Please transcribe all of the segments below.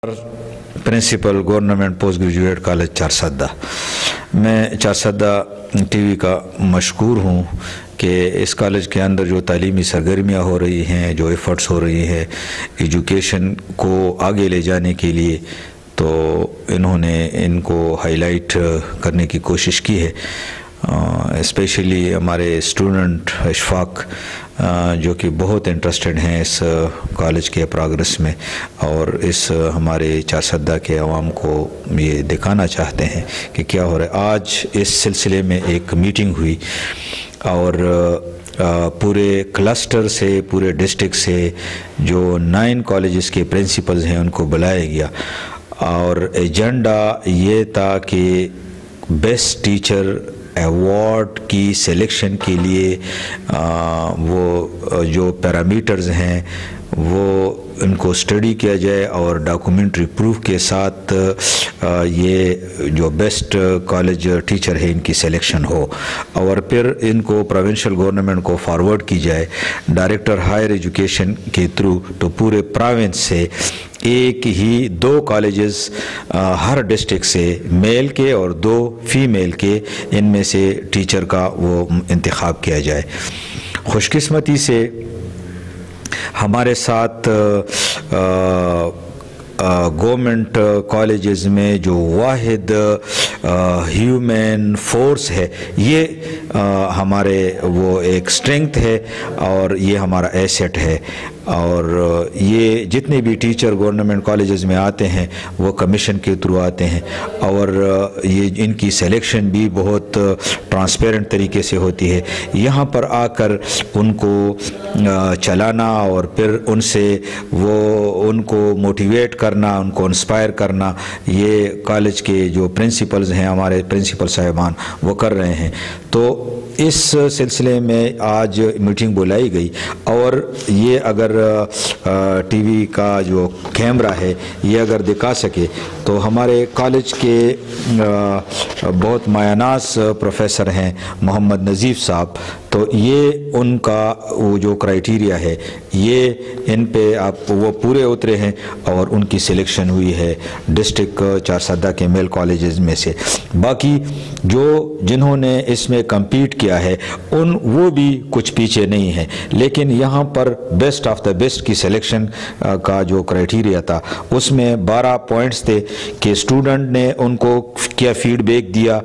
Principal government post graduate college Charsadda. मैं Charsadda TV का मशकूर हूँ कि इस कॉलेज के अंदर जो तालीमी सरगर्मियाँ हो रही हैं, जो एफ़र्ट्स हो रही हैं एजुकेशन को आगे ले जाने के लिए, तो इन्होंने इनको हाईलाइट करने की कोशिश की है। स्पेशली हमारे स्टूडेंट अशफाक जो कि बहुत इंटरेस्टेड हैं इस कॉलेज के प्रोग्रेस में और इस हमारे चारसद्दा के अवाम को ये दिखाना चाहते हैं कि क्या हो रहा है। आज इस सिलसिले में एक मीटिंग हुई और पूरे क्लस्टर से, पूरे डिस्ट्रिक्ट से जो 9 कॉलेजेस के प्रिंसिपल्स हैं उनको बुलाया गया और एजेंडा ये था कि बेस्ट टीचर अवार्ड की सिलेक्शन के लिए वो जो पैरामीटर्स हैं वो इनको स्टडी किया जाए और डॉक्यूमेंट्री प्रूफ के साथ ये जो बेस्ट कॉलेज टीचर है इनकी सिलेक्शन हो और फिर इनको प्रोविंशियल गवर्नमेंट को फॉरवर्ड की जाए डायरेक्टर हायर एजुकेशन के थ्रू। तो पूरे प्रोविंस से एक ही 2 कॉलेजेस हर डिस्ट्रिक्ट से मेल के और 2 फीमेल के, इनमें से टीचर का वो इंतखाब किया जाए। खुशकिस्मती से हमारे साथ गवर्नमेंट कॉलेजेस में जो वाहिद ह्यूमन फोर्स है ये हमारे वो एक स्ट्रेंथ है और ये हमारा एसेट है। और ये जितने भी टीचर गवर्नमेंट कॉलेजेस में आते हैं वो कमीशन के थ्रू आते हैं और ये इनकी सिलेक्शन भी बहुत ट्रांसपेरेंट तरीके से होती है। यहाँ पर आकर उनको चलाना और फिर उनसे वो उनको मोटिवेट करना, उनको इंस्पायर करना, ये कॉलेज के जो प्रिंसिपल्स हैं, हमारे प्रिंसिपल साहिबान, वो कर रहे हैं। तो इस सिलसिले में आज मीटिंग बुलाई गई और ये अगर टीवी का जो कैमरा है ये अगर दिखा सके तो हमारे कॉलेज के बहुत मायनास प्रोफेसर हैं मोहम्मद नज़ीफ साहब, तो ये उनका वो जो क्राइटेरिया है ये इन पे आप वो पूरे उतरे हैं और उनकी सिलेक्शन हुई है डिस्ट्रिक्ट चारसद्दा के मेल कॉलेजेस में से। बाकी जो जिन्होंने इसमें कम्पीट किया है वो भी कुछ पीछे नहीं है, लेकिन यहाँ पर बेस्ट ऑफ द बेस्ट की सिलेक्शन का जो क्राइटेरिया था उसमें 12 पॉइंट्स थे कि स्टूडेंट ने उनको क्या फीडबैक दिया,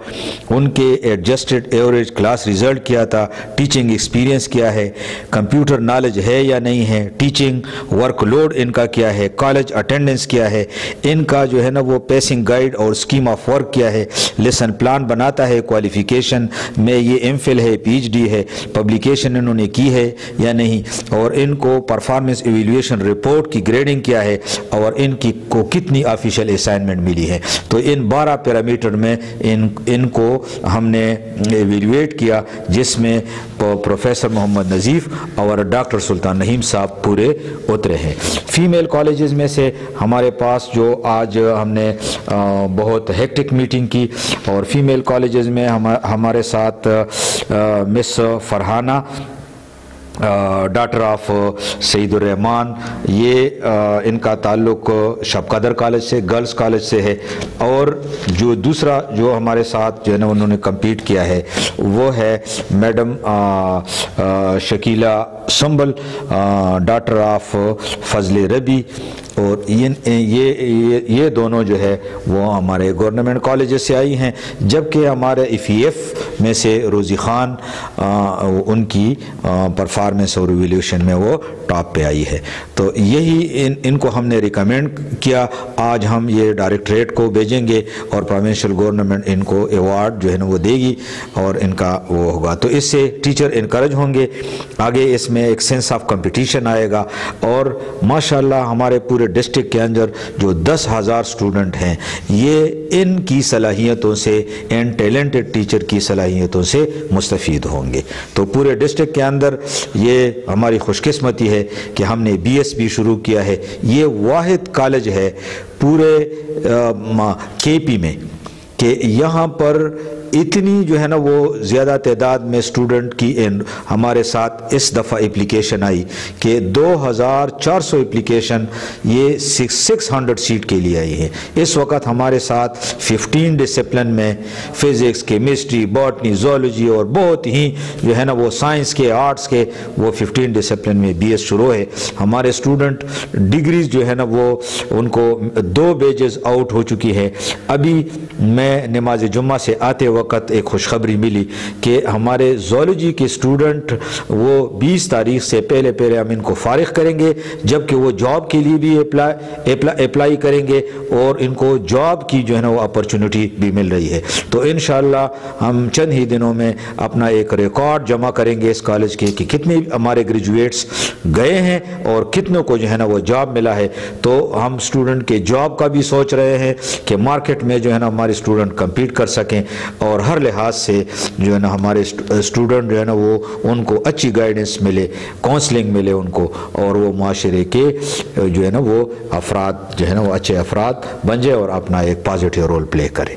उनके एडजस्टेड एवरेज क्लास रिजल्ट क्या था, टीचिंग एक्सपीरियंस क्या है, कंप्यूटर नॉलेज है या नहीं है, टीचिंग वर्कलोड इनका क्या है, कॉलेज अटेंडेंस क्या है, इनका जो है ना वो पेसिंग गाइड और स्कीम ऑफ वर्क क्या है, लेसन प्लान बनाता है, क्वालिफिकेशन में ये एमफिल है, पीएचडी है, पब्लिकेशन इन्होंने की है या नहीं, और इनको परफॉर्मेंस इवैल्यूएशन रिपोर्ट की ग्रेडिंग क्या है और इनकी को कितनी ऑफिशियल असाइनमेंट मिली है। तो इन 12 पैरामीटर में इनको हमने इवैल्यूएट किया, जिसमें प्रोफेसर मोहम्मद नज़ीफ और डॉक्टर सुल्तान नहीम साहब पूरे उतरे हैं। फीमेल कॉलेजेस में से हमारे पास जो आज हमने बहुत हेक्टिक मीटिंग की और फीमेल कॉलेजेस में हमारे साथ miss Farhana doctor of Saeedur Rahman, ये इनका ताल्लुक शबकदर कॉलेज से, गर्ल्स कॉलेज से है। और जो दूसरा जो हमारे साथ जो है ना उन्होंने कम्पीट किया है वो है madam Shakeela Sumbul, doctor of Fazal Rabi, और ये दोनों जो है वो हमारे गवर्नमेंट कॉलेजेस से आई हैं, जबकि हमारे IFEF में से रोज़ी खान उनकी परफॉर्मेंस और इवैल्यूएशन में वो टॉप पे आई है। तो यही इनको हमने रिकमेंड किया। आज हम ये डायरेक्टरेट को भेजेंगे और प्रोविंशियल गवर्नमेंट इनको अवार्ड जो है ना वो देगी और इनका वो होगा। तो इससे टीचर इनकरेज होंगे, आगे इसमें एक सेंस ऑफ कंपटीशन आएगा और माशाल्लाह हमारे पूरे डिस्ट्रिक्ट के अंदर जो 10,000 स्टूडेंट हैं ये इनकी सलाहियतों से, इन टैलेंटेड टीचर की सलाहियतों से मुस्तफ़ीद होंगे। तो पूरे डिस्ट्रिक्ट के अंदर ये हमारी खुशकिस्मती है कि हमने BSB शुरू किया है। ये वाहिद कॉलेज है पूरे KP में कि यहाँ पर اتنی جو ہے نا وہ زیادہ تعداد میں اسٹوڈنٹ کی ہمارے ساتھ اس دفعہ اپلیکیشن آئی کہ 2400 اپلیکیشن یہ 600 سیٹ کے لیے آئی ہے۔ اس وقت ہمارے ساتھ 15 ڈسپلن میں فزکس، کیمسٹری، باٹنی، زولوجی اور بہت ہی جو ہے نا وہ سائنس کے، آرٹس کے، وہ 15 ڈسپلن میں BS شروع ہے۔ ہمارے اسٹوڈنٹ ڈگریز جو ہے نا وہ ان کو 2 بیچز آؤٹ ہو چکی ہے۔ ابھی میں نماز جمعہ سے آتے وقت ایک خوشخبری ملی کہ ہمارے زولوجی کے اسٹوڈنٹ وہ 20 تاریخ سے پہلے ہم ان کو فارغ کریں گے، جبکہ وہ جاب کے لیے بھی اپلائی کریں گے اور ان کو جاب کی جو ہے نا وہ اپرچونٹی بھی مل رہی ہے۔ تو انشاءاللہ ہم چند ہی دنوں میں اپنا ایک ریکارڈ جمع کریں گے اس کالج کے کہ کتنے ہمارے گریجویٹس گئے ہیں اور کتنوں کو جو ہے نا وہ جاب ملا ہے۔ تو ہم اسٹوڈنٹ کے جاب کا بھی سوچ رہے ہیں کہ مارکیٹ میں جو ہے نا ہمارے اسٹوڈنٹ کمپیٹ کر سکیں اور ہر لحاظ سے جو ہے نا ہمارے اسٹوڈنٹ جو ہے نا وہ ان کو اچھی گائیڈنس ملے، کونسلنگ ملے ان کو، اور وہ معاشرے کے جو ہے نا وہ افراد جو ہے نا وہ اچھے افراد بن جائے اور اپنا ایک پازیٹیو رول پلے کرے۔